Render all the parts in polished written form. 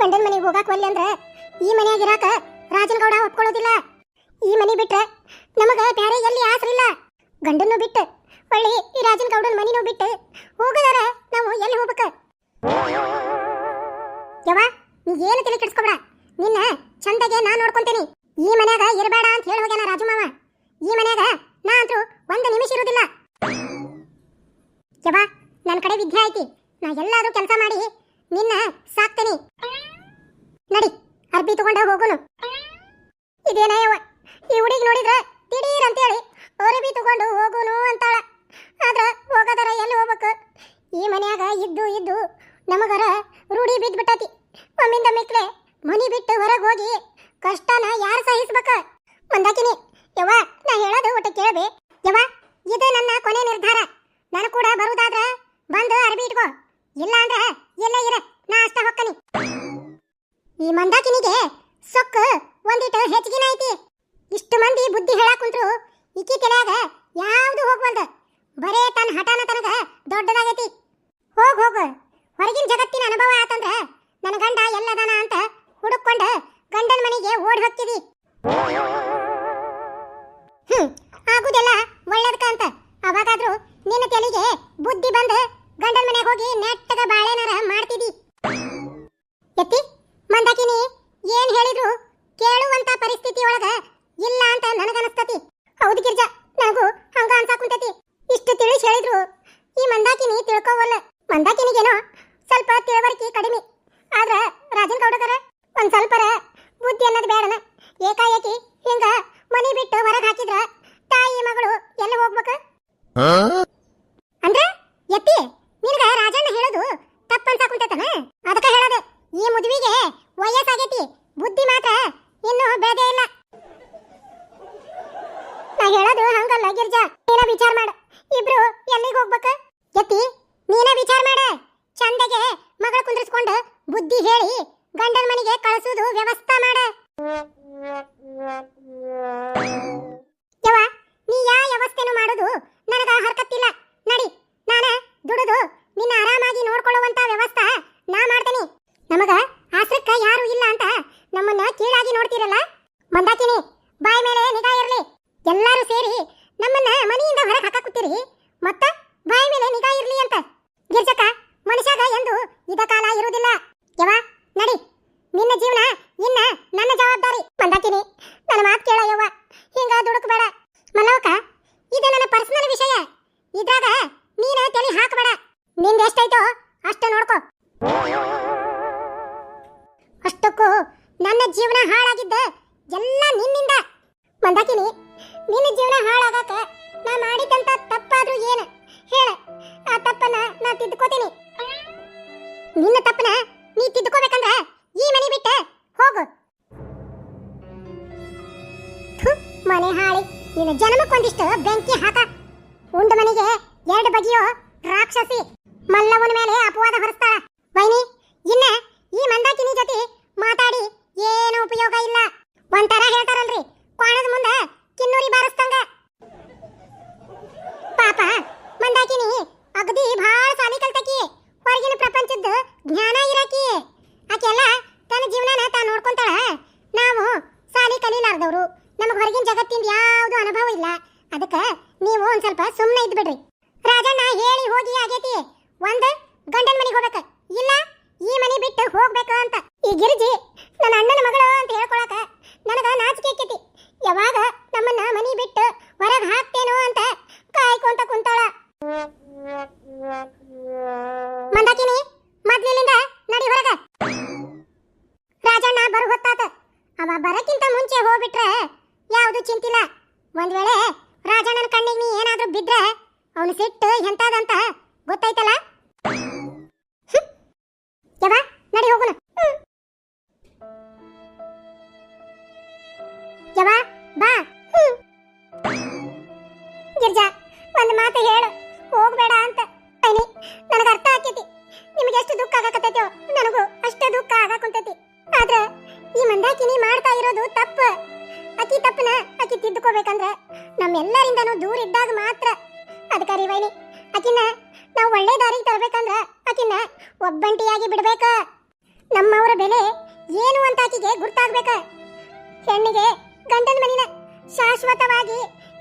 ಗಂಡನ ಮನೆಗೆ ಹೋಗಾಕ ಒಲ್ಲೆ ಅಂದ್ರ ಈ ಮನ್ಯಾಗ ಇರಾಕ ರಾಜನ್ ಗೌಡ ಒಪ್ಕೊಳ್ಳೋದಿಲ್ಲ. ಈ ಮನೆ ಬಿಟ್ರೆ ನಮಗ ಬ್ಯಾರೆ ಎಲ್ಲಿ ಆಸರಿಲ್ಲ. ಗಂಡನ್ನು ಬಿಟ್ಟು ಒಳ್ಳೆ ಈ ರಾಜನ್ ಗೌಡನ ಮನಿನೂ ಬಿಟ್ಟು ಹೋಗದಾರ ನಾವು ಎಲ್ಲಿ ಹೋಗ್ಬೇಕ? ಯವ್ವ ನೀ ಏನು ತಲೆ ಕೆಡಿಸ್ಕೊಬೇಡ, ನಿನ್ನ ಚಂದಗೆ ನಾ ನೋಡ್ಕೊಂತೀನಿ. ಈ ಮನ್ಯಾಗ ಇರಬೇಡ ಅಂತ ಹೇಳಿ ಹೋಗ್ಯಾನ ರಾಜು ಮಾವ. ಈ ಮನ್ಯಾಗ ನಾ ಅಂತೂ ಒಂದು ನಿಮಿಷ ಇರೋದಿಲ್ಲ. ಯವ್ವ ನನ್ನ ಕಡೆ ವಿದ್ಯೆ ಐತಿ, ನಾ ಎಲ್ಲಾದ್ರೂ ಕೆಲಸ ಮಾಡಿ ನಿನ್ನ ಸಾಕ್ತೇನಿ. ನಡಿ ಅರ್ಬಿ ತಗೊಂಡ ಹೋಗುನು. ಇದೇನ ಯವ್ವ ಈ ಹುಡುಗಿ ನೋಡಿದ್ರೆ ತಿಡೀರ್ ಅಂತೇಳಿ ಅರ್ಬಿ ತಗೊಂಡು ಹೋಗುನು ಅಂತಾಳ. ಆದ್ರ ಹೋಗದಾರ ಎಲ್ಲಿ ಹೋಗ್ಬೇಕು? ಈ ಮನ್ಯಾಗ ಇದ್ದು ಇದ್ದು ನಮಗರ ರೂಢಿ ಬಿದ್ದು ಬಿಟ್ಟತಿ. ಒಮ್ಮಿಂದ ಮಿಕ್ಲೆ ಮನಿ ಬಿಟ್ಟು ಹೊರಗೆ ಹೋಗಿ ಕಷ್ಟನ ಯಾರು ಸಹಿಸ್ಬೇಕ? ಮಂದಾಕಿನಿ ಯವ್ವ ನಾ ಹೇಳೋದು ಒಟ್ಟು ಕೇಳಬೆ ಯವ್ವ, ಇದು ನನ್ನ ಕೊನೆ ನಿರ್ಧಾರ. ನಾನು ಕೂಡ ಬರುವುದಾದ್ರ ಬಂದು ಅರ್ಬಿ ಇಟ್ಕೋ, ಇಲ್ಲ ಅಂದ್ರೆ ಎಲ್ಲೇ ಇರ, ನಾ ಅಷ್ಟ ಹೊಕ್ಕನಿ. ಈ ಮಂದಾಕಿನಿಗೆ ಸೊಕ್ಕ ಒಂದಿಟ್ಟು ಹೆಚ್ಚಿಗಿನ ಐತಿ. ಇಷ್ಟು ಮಂದಿ ಬುದ್ಧಿ ಹೇಳಾಕ್ ಕುಂತ್ರು ಇಕ್ಕಿ ತಲೆಯಾಗ ಯಾವ್ದು ಹೋಗ್ವಲ್ದ. ಬರೇ ತನ್ನ ಹಠಾನ ತನಗ ದೊಡ್ಡದಾಗೈತಿ. ಹೋಗ್ ಹೋಗು, ಹೊರಗಿನ ಜಗತ್ತಿನ ಅನುಭವ ಆತಂದ್ರ ನನ್ನ ಗಂಡ ಎಲ್ಲದಾನ ಅಂತ ಹುಡುಕೊಂಡು ಗಂಡನ ಮನೆಗೆ ಓಡಿ ಹೋಗ್ತಿದಿ. ಆಗುದೆಲ್ಲ ಒಳ್ಳೇದಕ್ಕ ಅಂತ ಅವಾಗಾದ್ರೂ ನಿನ್ನ ತಲೆಗೆ ಬುದ್ಧಿ ಬಂದು ಗಂಡನ ಮನೆಗೆ ಹೋಗಿ ನೆಟ್ಟಗ ಬಾಳೆನರ ಮಾಡ್ತಿದಿ. ಎತ್ತಿ ಮಂದಾಕಿನಿ ಏನ್ ಹೇಳಿದ್ರು ಕೇಳುವಂತ ಪರಿಸ್ಥಿತಿ ಒಳಗ ಇಲ್ಲ ಅಂತ ನನಗನಸ್ತತಿ. ಹೌದು ಗಿರ್ಜಾ, ನನಗೂ ಹಂಗ ಅನ್ಸಾಕುಂತತಿ. ಇಷ್ಟು ತಿಳಿಸಿ ಹೇಳಿದ್ರು ಈ ಮಂದಾಕಿನಿ ತಿಳ್ಕೋವಲ್ಲ. ಮಂದಾಕಿನಿಗೇನೋ ಸ್ವಲ್ಪ ತಿಳುವಳಿಕೆ ಕಡಿಮೆ, ಆದ್ರ ರಾಜನ್ ಗೌಡಗರ ಒಂದ್ ಸ್ವಲ್ಪರ ಬುದ್ಧಿ ಅನ್ನೋದು ಬೇಡನ. ಏಕಾಏಕಿ ಹಿಂಗ ಮನಿ ಬಿಟ್ಟು ಹೊರಗೆ ಹಾಕಿದ್ರ ತಾಯಿ ಮಗಳು ಎಲ್ಲಿ ಹೋಗ್ಬೇಕ? ಅಂದ್ರ ಎತ್ತಿ ನಿನಗ ರಾಜಣ್ಣ ಹೇಳೋದು ತಪ್ಪನ್ಸಾಕುಂತತನ? ಅದಕ್ಕ ಹೇಳೋದು ಈ ಮುದುವಿಗೆ ವಯಸ್ಸಾಗೈತಿ, ಬುದ್ಧಿ ಮಾತ್ರ ಇನ್ನೂ ಬೆಳೆದೇ ಇಲ್ಲ. ನಾ ಹೇಳೋದು ಹಂಗಲ್ಲ ಗಿರ್ಜಾ, ನೀನ ವಿಚಾರ ಮಾಡ. ಇಬ್ರು ಎಲ್ಲಿಗೆ ಹೋಗ್ಬೇಕ? ಎತ್ತಿ ನೀನ ವಿಚಾರ ಮಾಡ. ಚಂದಗೆ ಮಗಳ ಕುಂದ್ರಿಸ್ಕೊಂಡು ಬುದ್ಧಿ ಹೇಳಿ ಗಂಡನ ಮನೆಗೆ ಕಳಿಸೋದು ವ್ಯವಸ್ಥೆ ಮಾಡ. ಯವ್ವ ನೀ ಯಾ ವ್ಯವಸ್ಥೆನೂ ಮಾಡೋದು ನನಗ ಹರ್ಕತ್ತಿಲ್ಲ. ನಡಿ, ನಾನ ದುಡಿದು ನಿನ್ನ ಆರಾಮಾಗಿ ನೋಡ್ಕೊಳ್ಳುವಂತ ವ್ಯವಸ್ಥೆ ನಾ ಮಾಡ್ತೇನೆ. ನಮಗ ಆಶ್ರಕ್ಕ ಯಾರು ಇಲ್ಲ ಅಂತ ನಮ್ಮನ್ನ ಕೀಳಾಗಿ ನೋಡ್ತಿರಲ್ಲ. ಮಂದಾಕಿನಿ ಬಾಯಿ ಮೇಲೆ ನಿಗಾ ಇರಲಿ. ಎಲ್ಲರೂ ಸೇರಿ ನಮ್ಮನ್ನ ಮನೆಯಿಂದ ಹೊರಗೆ ಹಾಕಾಕುತ್ತೀರಿ, ಮತ್ತ ಬಾಯಿ ಮೇಲೆ ನಿಗಾ ಇರ್ಲಿ ಅಂತ. ಗಿರ್ಜಕ್ಕ ಮನುಷ್ಯಾಗ ಎಂದು ಇದ ಕಾಲ ಇರುವುದಿಲ್ಲ. ಯವ್ವ ನಡಿ, ನಿನ್ನ ಜೀವನ ಇನ್ನ ನನ್ನ ಜವಾಬ್ದಾರಿ. ಮಂದಾಕಿನಿ ನನ್ನ ಮಾತು ಕೇಳ ಯವ್ವ, ಹಿಂಗ ದುಡುಕಬೇಡ. ಮಲ್ಲವಕ್ಕ ಇದು ನನ್ನ ಪರ್ಸನಲ್ ವಿಷಯ, ಇದ್ರಾಗ ನೀನ ತಲೆ ಹಾಕಬೇಡ. ನಿಂದ ಎಷ್ಟೈತೋ ಅಷ್ಟ ನೋಡ್ಕೋ. ಅಷ್ಟಕ್ಕೂ ನನ್ನ ಜೀವನ ಹಾಳಾಗಿದ್ದ ಎಲ್ಲ ನಿನ್ನಿಂದ. ಮಂದಾಕಿನಿ ನಿನ್ನ ಜೀವನ ಹಾಳಾಗಾಕ ನಾ ಮಾಡಿದಂತ ತಪ್ಪಾದ್ರೂ ಏನು ಹೇಳ, ಆ ತಪ್ಪನ್ನ ನಾ ತಿದ್ದುಕೋತೀನಿ. ನಿನ್ನ ತಪ್ಪನ ನೀ ತಿದ್ದುಕೋಬೇಕಂದ್ರ ಈ ಮನೆ ಬಿಟ್ಟು ಹೋಗು. ಮನೆ ಹಾಳಿ ನಿನ್ನ ಜನ್ಮಕ್ಕೊಂದಿಷ್ಟು ಬೆಂಕಿ ಹಾಕ. ಉಂಡ ಮನೆಗೆ ಎರಡು ಬಗೆಯೋ ರಾಕ್ಷಸಿ ಮಲ್ಲವನ ಮೇಲೆ ಅಪವಾದ ಹೊರಸ್ತಾಳ. ವೈನಿ ಇನ್ನ ಈ ಮಂದಾಕಿನಿ ಜೊತೆ ಮಾತಾಡಿ ಏನು ಉಪಯೋಗ ಇಲ್ಲ. ಒಂಥರ ಹೇಳ್ತಾರಲ್ರಿ, ಕೋಣದ ಮುಂದ ಕಿನ್ನೂರಿ ಬಾರಿಸ್ತಂಗ. ಪಾಪ ಮಂದಾಕಿನಿ ಅಗದಿ ಭಾಳ ಸಾಲಿ ಕಲ್ತಕಿ, ಹೊರಗಿನ ಪ್ರಪಂಚದ ಜ್ಞಾನ ಇರಾಕಿ. ಆಕೆಲ್ಲ ತನ್ನ ಜೀವನನ ತಾ ನೋಡ್ಕೊಂತಾಳ. ನಾವು ಸಾಲಿ ಕಲೀಲಾರ್ದವ್ರು, ನಮಗೆ ಹೊರಗಿನ ಜಗತ್ತಿಂದ ಯಾವುದು ಅನುಭವ ಇಲ್ಲ. ಅದಕ್ಕೆ ನೀವು ಒಂದ್ ಸ್ವಲ್ಪ ಸುಮ್ಮನೆ ಇದ್ದು ಬಿಡ್ರಿ. ರಾಜಣ್ಣ ಹೇಳಿ ಹೋಗಿ ಆಗೈತಿ, ಒಂದು ಗಂಡನ ಮನೆಗೆ ಹೋಗ್ಬೇಕು, ಇಲ್ಲ ಈ ಮನೆ ಬಿಟ್ಟು ಹೋಗ್ಬೇಕು ಅಂತ. ಈ ಗಿರಿಜಿ ನನ್ನ ಅಣ್ಣನ ಮಗಳು ಅಂತ ಹೇಳ್ಕೊಳಕ ನನಗ ನಾಚಿಕೆ ಆಕೈತಿ. ಯಾವಾಗ ನಮ್ಮನ್ನ ಮನಿ ಬಿಟ್ಟು ಹೊರಗೆ ಹಾಕ್ತೇನೋ ಅಂತ ಕಾಯ್ಕೊಂತ ಕುಂತಾಳ. ಮಂದಾಕಿನಿ ಮೊದ್ಲಿನಿಂದ ನಡಿ ಹೊರಗ. ರಾಜಣ್ಣ ಬರು ಹೊತ್ತಾತ, ಅವ ಬರಕ್ಕಿಂತ ಮುಂಚೆ ಹೋಗ್ಬಿಟ್ರೆ ಯಾವುದು ಚಿಂತಿಲ್ಲ. ಒಂದ್ ವೇಳೆ ರಾಜಣ್ಣನ ಕಣ್ಣಿಗೆ ನೀ ಏನಾದ್ರೂ ಬಿದ್ರೆ ಅವನು ಸಿಟ್ಟು ಎಂತಾದಂತ ಗೊತ್ತೈತಲ್ಲ. ಯವ್ವ ನಡಿ ಹೋಗುಣ. ಯವ್ವ ಬಾ. ಗಿರ್ಜಾ ಒಂದು ಮಾತು ಹೇಳು, ಹೋಗ್ಬೇಡ ಅಂತ. ನನಗೆ ಅರ್ಥ ಆಕೈತಿ, ನಿಮಗೆ ಎಷ್ಟು ದುಃಖ ಆಗಕತ್ತೈತೋ ನನಗೂ ಅಷ್ಟೇ ದುಃಖ ಆಗಕುಂತೈತಿ. ಆದ್ರೆ ಈ ಮಂದಾಕಿನಿ ಮಾಡ್ತಾ ಇರೋದು ತಪ್ಪು. ಅಕ್ಕಿ ತಪ್ಪನ ಅಕ್ಕಿ ತಿದ್ದುಕೋಬೇಕಂದ್ರ ನಮ್ಮೆಲ್ಲರಿಂದನೂ ದೂರ ಇದ್ದಾಗ ಮಾತ್ರ. ಅದಕ್ಕೆ ರೀ ವೈನಿ, ಆಕಿನ ನಾವು ಒಳ್ಳೆ ದಾರಿಗೆ ತರಬೇಕಂದ್ರ ಆಕಿನ ಒಬ್ಬಂಟಿಯಾಗಿ ಬಿಡ್ಬೇಕ. ನಮ್ಮವರ ಬೆಲೆ ಏನು ಅಂತ ಆಕಿಗೆ ಗುರ್ತಾಗ್ಬೇಕ. ಹೆಣ್ಣಿಗೆ ಗಂಡನ ಮನಿನ ಶಾಶ್ವತವಾಗಿ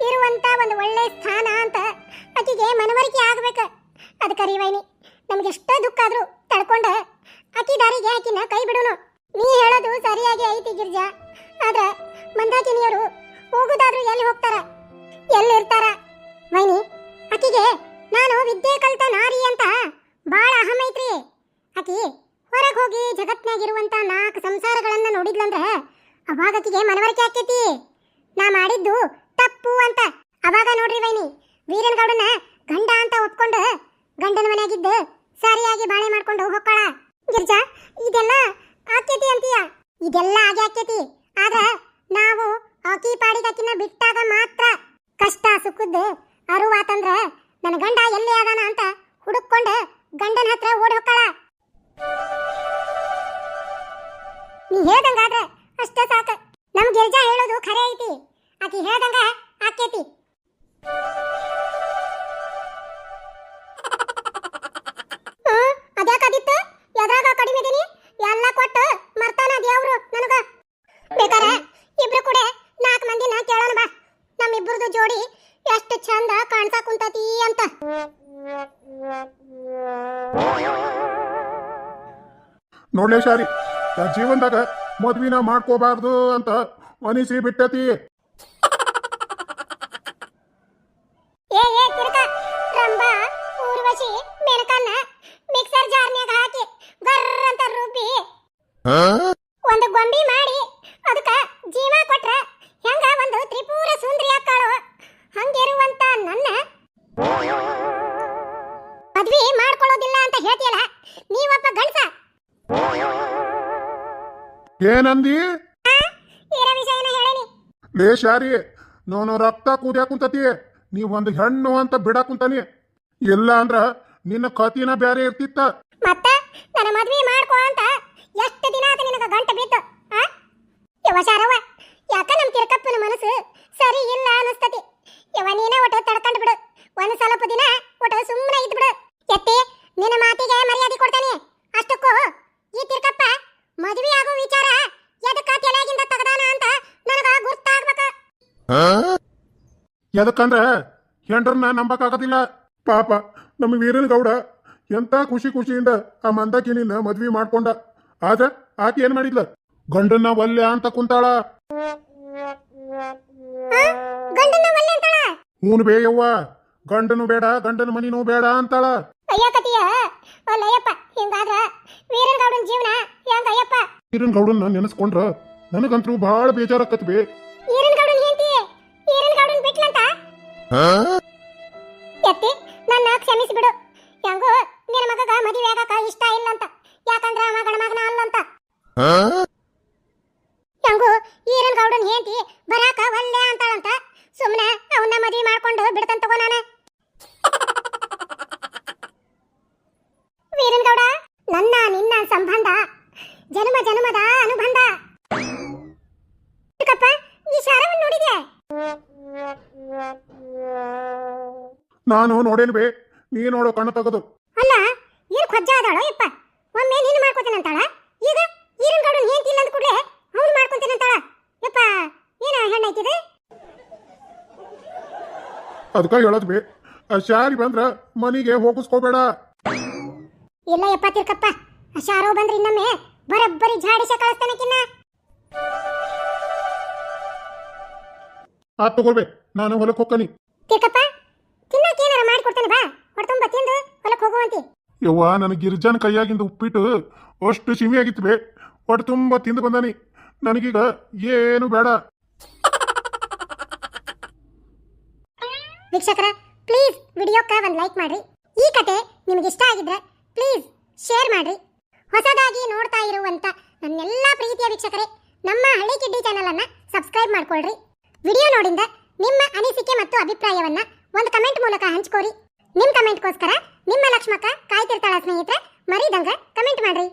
ಇರುವಂತ ಒಂದು ಒಳ್ಳೆ ಸ್ಥಾನ ಅಂತ ಆಕಿಗೆ ಮನವರಿಕೆ ಆಗ್ಬೇಕ. ಅದಕ್ಕೆ ರೀ ವೈನಿ, ನಮ್ಗೆ ಎಷ್ಟೋ ದುಃಖ ಆದ್ರೂ ತಡ್ಕೊಂಡ ಆಕಿ ದಾರಿಗೆ ಆಕಿನ ಕೈ ಬಿಡುನು. ನೀ ಹೇಳೋದು ಸರಿಯಾಗಿ ಐತಿ ಗಿರ್ಜಾ. ಆದ್ರ ಮಂದಾಕಿನಿಯರು ಹೋಗುದಾದ್ರೂ ಎಲ್ಲಿ ಹೋಗ್ತಾರ, ಎಲ್ಲಿರ್ತಾರ? ವೈನಿ, ಆಕಿಗೆ ನಾನು ವಿದ್ಯೆ ಕಲ್ತ ನಾರಿ ಅಂತ ಬಾಳ ಅಹಂ ಐತ್ರಿ. ಆಕಿ ಹೊರಗೆ ಹೋಗಿ ಜಗತ್ನಾಗಿರುವಂತ 4 ಸಂಸಾರಗಳನ್ನ ನೋಡಿದ್ಲಂದ್ರ ಅವಾಗ ಆಕಿಗೆ ಮನವರಿಕೆ ಆಕೈತಿ ನಾ ಮಾಡಿದ್ದು ತಪ್ಪು ಅಂತ. ಅವಾಗ ನೋಡ್ರಿ ವೈನಿ, ವೀರನಗೌಡನ ಗಂಡ ಅಂತ ಒಪ್ಕೊಂಡು ಗಂಡನ ಮನೆಯಾಗಿದ್ದು ಸರಿಯಾಗಿ ಬಾಳೆ ಮಾಡ್ಕೊಂಡು ಹೋಗ್ಕೊಳ. ಗಿರ್ಜಾ, ಇದೆಲ್ಲ ಆಕೇತಿ ಅಂತೀಯ? ಇದೆಲ್ಲ ಆಗಿ ಆಕೇತಿ. ಆದ್ರ ನಾವು ಆಕಿ ಪಾಡಿಗೆ ಆಕಿನ ಬಿಟ್ಟಾಗ ಮಾತ್ರ ಕಷ್ಟ ಸುಖದ್ದು ಅರುವಾತಂದ್ರ ನನ್ನ ಗಂಡ ಎಲ್ಲಿ ಅದಾನ ಅಂತ ಹುಡುಕೊಂಡು ಗಂಡನ ಹತ್ರ ಓಡಿ ಹೋಗ್ತಾಳ. ನೀ ಹೇಳ್ದಂಗಾದ್ರೆ ಅಷ್ಟೇ ಸಾಕ. ನಮ್ ಗಿರ್ಜಾ ಹೇಳೋದು ಖರೆ ಐತಿ. ಆಕಿ ಹೇಳ್ದಂಗ ಆಕೇತಿ. ಅದ್ಯಾಕದಿತ್ತು? ಎದ್ರಾಗ ಕಡಿಮೆ ಇದೀನಿ? ಎಲ್ಲ ಕೊಟ್ಟು ಮರ್ತಾನ ದೇವ್ರು ನನಗ. ಬೇಕಾರೆ ಇಬ್ರು ಕೂಡ 4 ಮಂದಿನ ಕೇಳೋಣ ಬಾ, ನಮ್ಮಿಬ್ರದು ಜೋಡಿ ಎಷ್ಟು ಚಂದ ಕಾಣ್ತಾ ಕುಂತತಿ ಅಂತ. ನೋಡ್ಲೇ ಶಾರಿ, ಜೀವನದಾಗ ಮದ್ವಿನ ಮಾಡ್ಕೋಬಾರ್ದು ಅಂತ ಅನಿಸಿ ಬಿಟ್ಟತಿ. ರಂಬಾ ಊರ್ವಶಿ ಮೆಣಕನ್ನ ಮಿಕ್ಸರ್ ಜಾರ್ನ್ಯಾಗ ಹಾಕಿ ಗರ್ರ ಅಂತ ರುಬ್ಬಿ ಒಂದು ಗೊಂಬಿ ಮಾಡಿ ಅದಕ್ಕ ಜೀವ ಕೊಟ್ರ ಹೆಂಗ ಒಂದು ತ್ರಿಪುರ ಸುಂದರಿ ಆಕಾಳು. ಹಂಗಿರುವಂತ ನನ್ನ ಮದ್ವಿ ಮಾಡ್ಕೊಳ್ಳೋದಿಲ್ಲ ಅಂತ ಹೇಳ್ತೀಯಲ್ಲ, ನೀವಪ್ಪ ಗಂಡಸ. ಏನಂದಿ? ಇರೋ ವಿಷಯನ ಹೇಳೇನಿ. ಲೇ ಶಾರಿ, ನಾನು ರಕ್ತ ಕೂದ್ಯಾಕ ಕುಂತತಿ, ನೀವ್ ಒಂದು ಹೆಣ್ಣು ಅಂತ ಬಿಡಾಕ್ ಕುಂತಾನಿ. ಇಲ್ಲ ಅಂದ್ರ ನಿನ್ನ ಕತಿನ ಬ್ಯಾರೆ ಇರ್ತಿತ್ತ. ಮತ್ತ ನನ್ನ ಮದ್ವಿ ಮಾಡ್ಕೋ ಅಂತ ಎಷ್ಟು ದಿನ ಆತ ನಿನಗ ಗಂಟ ಬಿತ್ತು? ಯವ ಶಾರವ್ವ, ಯಾಕ ನಮ್ ತಿರ್ಕಪ್ಪನ ಮನಸ್ಸು ಸರಿ ಇಲ್ಲ ಅನಸ್ತತಿ. ಯವ ನೀನೇ ಒಟ್ಟು ತಡ್ಕೊಂಡು ಬಿಡು, ಒಂದು ಸ್ವಲ್ಪ ದಿನ ಒಟ್ಟು ಸುಮ್ಮನೆ ಇದ್ ಬಿಡು. ಎತ್ತಿ ನಿನ್ನ ಮಾತಿಗೆ ಮರ್ಯಾದೆ ಕೊಡ್ತಾನೆ. ಅಷ್ಟಕ್ಕೂ ಈ ತಿರ್ಕಪ್ಪ ಮದ್ವಿ ಆಗೋ ವಿಚಾರ ಎದಕ್ಕ ತಲೆಗಿಂದ ತಗದಾನ ಅಂತ ನನಗ ಗುರ್ತಾಗ್ಬೇಕ. ಎದಕ್ಕಂದ್ರ ಹೆಂಡ್ರನ್ನ ನಂಬಕ್ಕಾಗದಿಲ್ಲ. ಪಾಪ ನಮ್ಮ ವೀರನಗೌಡ ಎಂತ ಖುಷಿ ಖುಷಿಯಿಂದ ಆ ಮಂದಾಕಿನಿನ ಮದ್ವಿ ಮಾಡ್ಕೊಂಡ. ಆದ್ರ ಆಕೆ ಏನ್ ಮಾಡಿದ್ಲ? ಗಂಡನ್ನ ಒಲ್ಲೆ ಅಂತ ಕುಂತಾಳ. ಗಂಡನ ಒಲ್ಲೆ ಅಂತಾಳ? ಹೂನ್ ಬೇಯವ್ವ, ಗಂಡನು ಬೇಡ, ಗಂಡನ ಮನಿನೂ ಬೇಡ ಅಂತಾಳ. ಅಯ್ಯಕತಿಯ ಅಲ್ಲಯ್ಯಪ್ಪ, ಹಿಂಗಾದ್ರ ವೀರನಗೌಡನ ಜೀವನ ಹೆಂಗ ಅಯ್ಯಪ್ಪ? ವೀರನಗೌಡನ್ನ ನೆನೆಸ್ಕೊಂಡ್ರ ನನಗಂತೂ ಬಹಳ ಬೇಜಾರಕ್ಕತ್ ಬೇ. ವೀರನಗೌಡನ ಹೆಂಡತಿ ವೀರನಗೌಡನ ಬಿಟ್ಲಂತ? ಎತ್ತಿ ನನ್ನ ಕ್ಷಮಿಸಿಬಿಡು. ಹೆಂಗೋ ನಿನ್ನ ಮಗಗ ಮದುವೆ ಆಗಾಕ ಇಷ್ಟ ಇಲ್ಲ ಅಂತ, ಯಾಕಂದ್ರ ಅವ ಗಣಮಗನ ಅಲ್ಲಂತ. ಹೆಂಗೋ ವೀರನಗೌಡನ ಹೆಂಡತಿ ಬರಾಕ ಒಲ್ಲೆ ಅಂತಾಳಂತ. ಸುಮ್ಮನೆ ಅವನ್ನ ಮದುವೆ ಮಾಡ್ಕೊಂಡು ಬಿಡ್ತಾನ ತಗೋ ನಾನು. ವೀರನಗೌಡ, ನನ್ನ ನಿನ್ನ ಸಂಬಂಧ ಜನ್ಮ ಜನ್ಮದ ಅನುಬಂಧ. ಈ ಶಾರವನ್ನು ನೋಡಿದೆ? ನಾನು ನೋಡೇನು ಬೇ, ನೀ ನೋಡೋ ಕಣ್ಣು ತಗದು. ಅಲ್ಲ, ಏನು ಕೊಜ್ಜ ಆದಾಳೋ ಯಪ್ಪ. ಒಮ್ಮೆ ನೀನು ಮಾಡ್ಕೋತೇನಂತಾಳ, ಈಗ ವೀರನಗೌಡನ ಹೆಂಡತಿ ಇಲ್ಲ ಅಂದ ಕೂಡಲೇ ಅವನು ಮಾಡ್ಕೊಂತೇನಂತಾಳ. ಯಪ್ಪ, ಏನ ಹೆಣ್ಣೈತಿದೆ? ಅದಕ್ಕ ಹೇಳದ್ ಬೇ, ಆ ಶಾರಿ ಬಂದ್ರ ಮನಿಗೆ ಹೋಗಿಸ್ಕೋಬೇಡ. ಇಲ್ಲ ಯಪ್ಪ ತಿರ್ಕಪ್ಪ, ಆ ಶಾರೋ ಬಂದ್ರೆ ಇನ್ನೊಮ್ಮೆ ಬರಬ್ಬರಿ ಝಾಡಿಸ ಕಳಿಸ್ತಾನಕಿನ್ನ. ಆತ್ ತಗೋಳ್ಬೇ, ನಾನು ಹೊಲಕ್ಕೆ ಹೋಗ್ತಾನಿ. ತಿರ್ಕಪ್ಪ, ತಿನ್ನಕ್ಕೆ ಏನಾರ ಮಾಡಿಕೊಡ್ತಾನೆ ಬಾ, ಹೊರತುಂಬ ತಿಂದು ಹೊಲಕ್ಕೆ ಹೋಗುವಂತಿ. ಯವ್ವ, ನನ್ನ ಗಿರಿಜನ ಕೈಯಾಗಿಂದ ಉಪ್ಪಿಟ್ಟು ಅಷ್ಟು ಸಿಮಿ ಆಗಿತ್ತು ಬೇ, ಹೊಟ್ಟೆ ತುಂಬ ತಿಂದು ಬಂದಾನಿ. ನನಗೀಗ ಏನು ಬೇಡ. ವೀಕ್ಷಕರ, ಪ್ಲೀಸ್ ವಿಡಿಯೋಕ್ಕೆ ಒಂದು ಲೈಕ್ ಮಾಡ್ರಿ. ಈ ಕತೆ ನಿಮಗೆ ಇಷ್ಟ ಆಗಿದ್ರೆ ಪ್ಲೀಸ್ ಶೇರ್ ಮಾಡ್ರಿ. ಹೊಸದಾಗಿ ನೋಡ್ತಾ ಇರುವಂತ ನನ್ನೆಲ್ಲ ಪ್ರೀತಿಯ ವೀಕ್ಷಕರೇ, ನಮ್ಮ ಹಳ್ಳಿ ಕಿಡ್ಡಿ ಚಾನೆಲ್ ಅನ್ನ ಸಬ್ಸ್ಕ್ರೈಬ್ ಮಾಡ್ಕೊಳ್ರಿ. ವಿಡಿಯೋ ನೋಡಿಂದ ನಿಮ್ಮ ಅನಿಸಿಕೆ ಮತ್ತು ಅಭಿಪ್ರಾಯವನ್ನ ಒಂದು ಕಮೆಂಟ್ ಮೂಲಕ ಹಂಚ್ಕೋರಿ. ನಿಮ್ಮ ಕಮೆಂಟ್ಗೋಸ್ಕರ ನಿಮ್ಮ ಲಕ್ಷ್ಮಕ್ಕ ಕಾಯ್ತಿರ್ತಾಳ ಸ್ನೇಹಿತರೆ, ಮರಿದಂಗ ಕಮೆಂಟ್ ಮಾಡ್ರಿ.